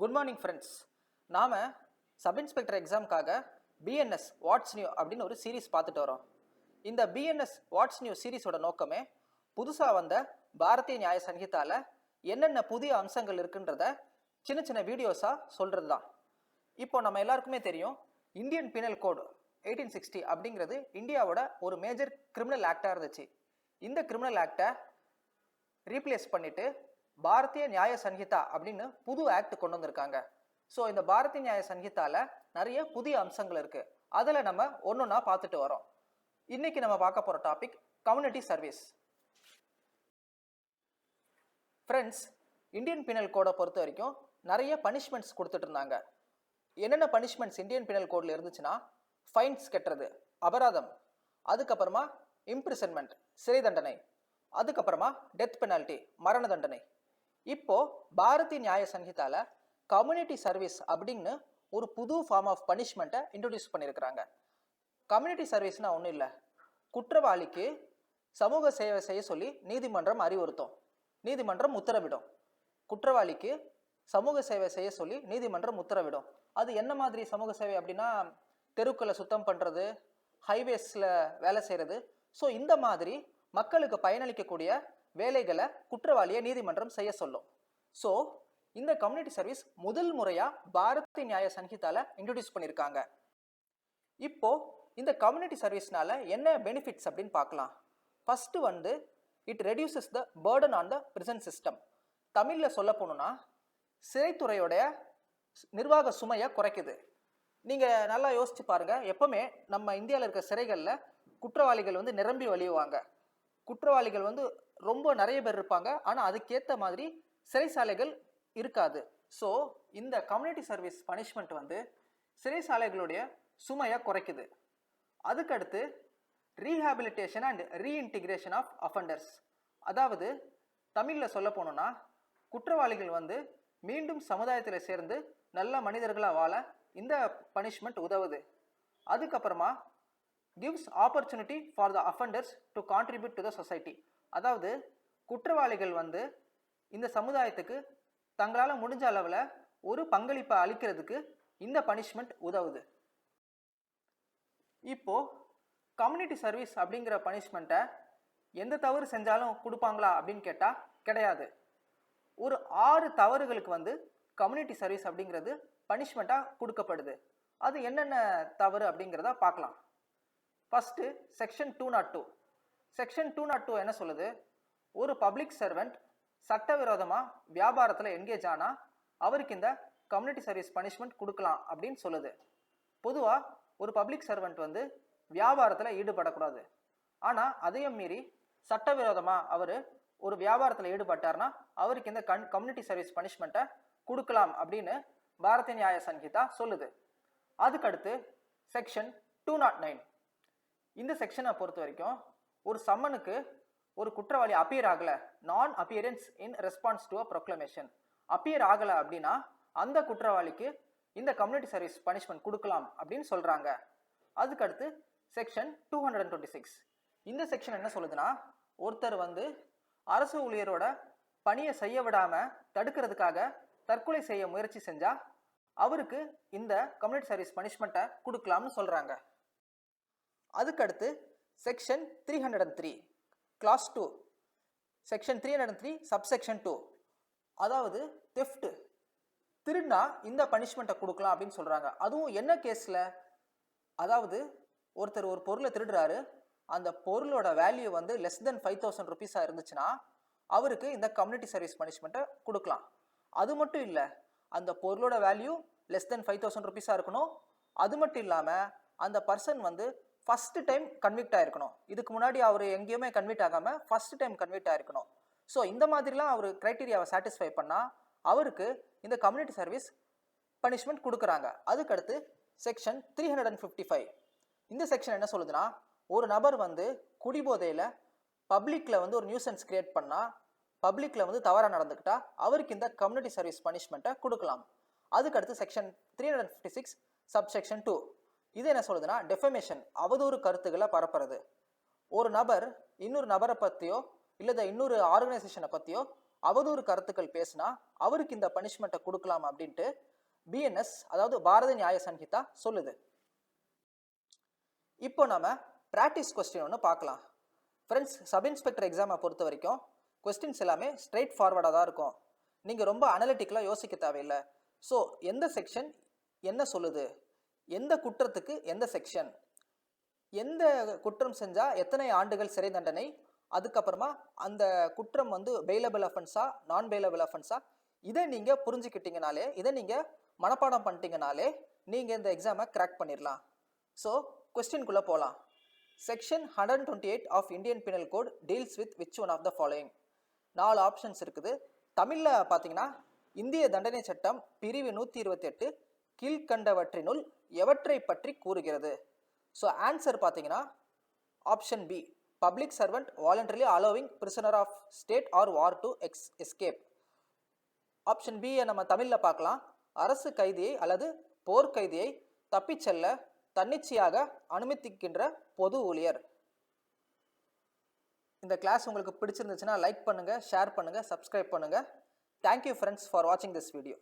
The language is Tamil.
Good morning friends. நாம் சப் இன்ஸ்பெக்டர் எக்ஸாமுக்காக பிஎன்எஸ் வாட்ஸ் நியூ அப்படின்னு ஒரு சீரீஸ் பார்த்துட்டு வரோம். இந்த பிஎன்எஸ் வாட்ஸ் நியூ சீரீஸோட நோக்கமே புதுசாக வந்த பாரதிய நியாய சங்கீதாவில் என்னென்ன புதிய அம்சங்கள் இருக்குன்றத சின்ன சின்ன வீடியோஸாக சொல்கிறது தான். இப்போ நம்ம எல்லாருக்குமே தெரியும், இந்தியன் பீனல் கோடு 1860 அப்படிங்கிறது இந்தியாவோட ஒரு மேஜர் கிரிமினல் ஆக்டாக இருந்துச்சு. இந்த கிரிமினல் ஆக்டை ரீப்ளேஸ் பண்ணிட்டு பாரதிய நியாய சங்கீதா அப்படின்னு புது ஆக்ட் கொண்டு வந்திருக்காங்க. ஸோ இந்த பாரதிய நியாய சங்கீதாவில் நிறைய புதிய அம்சங்கள் இருக்கு. அதில் நம்ம ஒன்னொன்னா பார்த்துட்டு வரோம். இன்னைக்கு நம்ம பார்க்க போகிற topic community service. Friends, Indian penal கோடை பொறுத்த வரைக்கும் நிறைய பனிஷ்மெண்ட்ஸ் கொடுத்துட்டு இருந்தாங்க. என்னென்ன பனிஷ்மெண்ட்ஸ் இந்தியன் பீனல் கோடில் இருந்துச்சுன்னா, ஃபைன்ஸ் கட்டுறது, அபராதம், அதுக்கப்புறமா இம்ப்ரிசன்மெண்ட், சிறை தண்டனை, அதுக்கப்புறமா டெத் பெனால்ட்டி, மரண தண்டனை. இப்போ பாரதிய நியாய சங்கீதால கம்யூனிட்டி சர்வீஸ் அப்படின்னு ஒரு புது ஃபார்ம் ஆஃப் பனிஷ்மெண்ட்டை இன்ட்ரோடியூஸ் பண்ணியிருக்கிறாங்க. கம்யூனிட்டி சர்வீஸ்னா ஒன்றும் இல்லை, குற்றவாளிக்கு சமூக சேவை செய்ய சொல்லி நீதிமன்றம் அறிவுறுத்தும், நீதிமன்றம் உத்தரவிடும். குற்றவாளிக்கு சமூக சேவை செய்ய சொல்லி நீதிமன்றம் உத்தரவிடும். அது என்ன மாதிரி சமூக சேவை அப்படின்னா, தெருக்களை சுத்தம் பண்ணுறது, ஹைவேஸில் வேலை செய்கிறது. ஸோ இந்த மாதிரி மக்களுக்கு பயனளிக்கக்கூடிய வேலைகளை குற்றவாளியை நீதிமன்றம் செய்ய சொல்லும். ஸோ இந்த கம்யூனிட்டி சர்வீஸ் முதல் முறையாக பாரதிய நியாய சங்கீதால இன்ட்ரோடியூஸ் பண்ணியிருக்காங்க. இப்போ இந்த கம்யூனிட்டி சர்வீஸ்னால என்ன பெனிஃபிட்ஸ் அப்படின்னு பார்க்கலாம். First it reduces the Burton on the prison system. தமிழில் சொல்ல போகணுன்னா, சிறைத்துறையோடைய நிர்வாக சுமையை குறைக்குது. நீங்கள் நல்லா யோசிச்சு பாருங்க, எப்பவுமே நம்ம இந்தியாவில் இருக்க சிறைகளில் குற்றவாளிகள் நிரம்பி வழியுவாங்க. குற்றவாளிகள் ரொம்ப நிறைய பேர் இருப்பாங்க, ஆனால் அதுக்கேற்ற மாதிரி சிறைசாலைகள் இருக்காது. ஸோ இந்த கம்யூனிட்டி சர்வீஸ் பனிஷ்மெண்ட் சிறைசாலைகளுடைய சுமையை குறைக்குது. அதுக்கடுத்து ரீஹாபிலிட்டேஷன் அண்ட் ரீஇன்டிகிரேஷன் ஆஃப் அஃபண்டர்ஸ். அதாவது தமிழில் சொல்ல போனோம்னா, குற்றவாளிகள் மீண்டும் சமுதாயத்தில் சேர்ந்து நல்ல மனிதர்களாக வாழ இந்த பனிஷ்மெண்ட் உதவுது. அதுக்கப்புறமா gives opportunity for the offenders to contribute to the society. அதாவது குற்றவாளிகள் இந்த சமுதாயத்துக்கு தங்களால் முடிஞ்ச அளவில் ஒரு பங்களிப்பை அளிக்கிறதுக்கு இந்த பனிஷ்மெண்ட் உதவுது. இப்போ கம்யூனிட்டி சர்வீஸ் அப்படிங்கிற பனிஷ்மெண்ட்டை எந்த தவறு செஞ்சாலும் கொடுப்பாங்களா அப்படின்னு கேட்டால் கிடையாது. ஒரு 6 தவறுகளுக்கு கம்யூனிட்டி சர்வீஸ் அப்படிங்கிறது பனிஷ்மெண்ட்டாக கொடுக்கப்படுது. அது என்னென்ன தவறு அப்படிங்கிறத பார்க்கலாம். First section 202. செக்ஷன் 202 என்ன சொல்லுது? ஒரு பப்ளிக் சர்வெண்ட் சட்டவிரோதமாக வியாபாரத்தில் என்கேஜ் ஆனால் அவருக்கு இந்த கம்யூனிட்டி சர்வீஸ் பனிஷ்மெண்ட் கொடுக்கலாம் அப்படின்னு சொல்லுது. பொதுவாக ஒரு பப்ளிக் சர்வெண்ட் வியாபாரத்தில் ஈடுபடக்கூடாது. ஆனால் அதையும் மீறி சட்டவிரோதமாக அவர் ஒரு வியாபாரத்தில் ஈடுபட்டார்னா அவருக்கு இந்த கம்யூனிட்டி சர்வீஸ் பனிஷ்மெண்ட்டை கொடுக்கலாம் அப்படின்னு பாரதிய நியாய சங்கீதா சொல்லுது. அதுக்கடுத்து செக்ஷன் 209. இந்த செக்ஷனை பொறுத்த வரைக்கும், ஒரு சம்மனுக்கு ஒரு குற்றவாளி அப்பியர் ஆகலை, நான் appearance in response to a proclamation, appear ஆகலை அப்படின்னா அந்த குற்றவாளிக்கு இந்த கம்யூனிட்டி சர்வீஸ் பனிஷ்மெண்ட் கொடுக்கலாம் அப்படின்னு சொல்கிறாங்க. அதுக்கடுத்து செக்ஷன் 226. இந்த செக்ஷன் என்ன சொல்லுதுன்னா, ஒருத்தர் அரசு ஊழியரோட பணியை செய்ய விடாமல் தடுக்கிறதுக்காக தற்கொலை செய்ய முயற்சி செஞ்சால் அவருக்கு இந்த கம்யூனிட்டி சர்வீஸ் பனிஷ்மெண்ட்டை கொடுக்கலாம்னு சொல்கிறாங்க. அதுக்கடுத்து செக்ஷன் 303 கிளாஸ் 2, செக்ஷன் 303 சப்செக்ஷன் 2. அதாவது தெஃப்ட், திருடினா இந்த பனிஷ்மெண்ட்டை கொடுக்கலாம் அப்படின்னு சொல்கிறாங்க. அதுவும் என்ன கேஸில்? அதாவது ஒருத்தர் ஒரு பொருளை திருடுறாரு, அந்த பொருளோட வேல்யூ லெஸ் தென் 5000 ருபீஸாக இருந்துச்சுன்னா அவருக்கு இந்த கம்யூனிட்டி சர்வீஸ் பனிஷ்மெண்ட்டை கொடுக்கலாம். அது மட்டும் இல்லை, அந்த பொருளோட வேல்யூ லெஸ் தென் 5000 ருபீஸாக இருக்கணும். அது மட்டும் இல்லாமல் அந்த பர்சன் ஃபஸ்ட்டு டைம் கன்விக்ட் ஆகிருக்கணும். இதுக்கு முன்னாடி அவர் எங்கேயுமே கன்விக்ட் ஆகாமல் ஃபஸ்ட்டு டைம் கன்விக்ட் ஆகிருக்கணும். ஸோ இந்த மாதிரிலாம் அவர் க்ரைட்டீரியாவை சாட்டிஸ்ஃபை பண்ணால் அவருக்கு இந்த கம்யூனிட்டி சர்வீஸ் பனிஷ்மெண்ட் கொடுக்குறாங்க. அதுக்கடுத்து செக்ஷன் 355. இந்த செக்ஷன் என்ன சொல்லுதுன்னா, ஒரு நபர் குடிபோதையில் பப்ளிக்கில் ஒரு நியூசன்ஸ் கிரியேட் பண்ணால், பப்ளிக்கில் தவறாக நடந்துக்கிட்டா அவருக்கு இந்த கம்யூனிட்டி சர்வீஸ் பனிஷ்மெண்ட்டை கொடுக்கலாம். அதுக்கடுத்து செக்ஷன் 356 சப்செக்ஷன் 2. இது என்ன சொல்லுதுன்னா, டெஃபமேஷன், அவதூறு கருத்துக்களை பரப்புறது. ஒரு நபர் இன்னொரு நபரை பற்றியோ இல்லை இன்னொரு ஆர்கனைசேஷனை பற்றியோ அவதூறு கருத்துக்கள் பேசினா அவருக்கு இந்த பனிஷ்மெண்ட்டை கொடுக்கலாம் அப்படின்ட்டு பிஎன்எஸ் அதாவது பாரத நியாய சங்கீதா சொல்லுது. இப்போ நம்ம ப்ராக்டிஸ் கொஸ்டின் ஒன்று பார்க்கலாம். ஃப்ரெண்ட்ஸ், சப் இன்ஸ்பெக்டர் எக்ஸாமை பொறுத்த வரைக்கும் கொஸ்டின்ஸ் எல்லாமே ஸ்ட்ரெயிட் ஃபார்வர்டாக தான் இருக்கும். நீங்கள் ரொம்ப அனலிட்டிக்கலாக யோசிக்க தேவையில்லை. ஸோ எந்த செக்ஷன் என்ன சொல்லுது, எந்த குற்றத்துக்கு எந்த செக்ஷன், எந்த குற்றம் செஞ்சால் எத்தனை ஆண்டுகள் சிறை தண்டனை, அதுக்கப்புறமா அந்த குற்றம் வந்து பெயிலபிள் அஃபென்ஸா நான் பெயிலபிள் அஃபென்ஸா, இதை நீங்கள் புரிஞ்சுக்கிட்டீங்கனாலே, இதை நீங்கள் மனப்பாடம் பண்ணிட்டீங்கனாலே நீங்கள் இந்த எக்ஸாமை கிராக் பண்ணிடலாம். ஸோ கொஸ்டின்குள்ளே போகலாம். Section 128 of Indian penal code deals with which one of the following. 4 options இருக்குது. தமிழில் பார்த்தீங்கன்னா இந்திய தண்டனை சட்டம் பிரிவு 128 கீழ்கண்டவற்றினுள் எவற்றை பற்றி கூறுகிறது. ஸோ ஆன்சர் பார்த்தீங்கன்னா option B, public servant voluntarily allowing prisoner of state or war to escape. Option பியை நம்ம தமிழில் பார்க்கலாம். அரசு கைதியை அல்லது போர் கைதியை தப்பிச் செல்ல தன்னிச்சையாக அனுமதிக்கின்ற பொது ஊழியர். இந்த கிளாஸ் உங்களுக்கு பிடிச்சிருந்துச்சுன்னா லைக் பண்ணுங்கள், ஷேர் பண்ணுங்கள், சப்ஸ்கிரைப் பண்ணுங்கள். தேங்க்யூ ஃப்ரெண்ட்ஸ் ஃபார் வாட்சிங் திஸ் வீடியோ.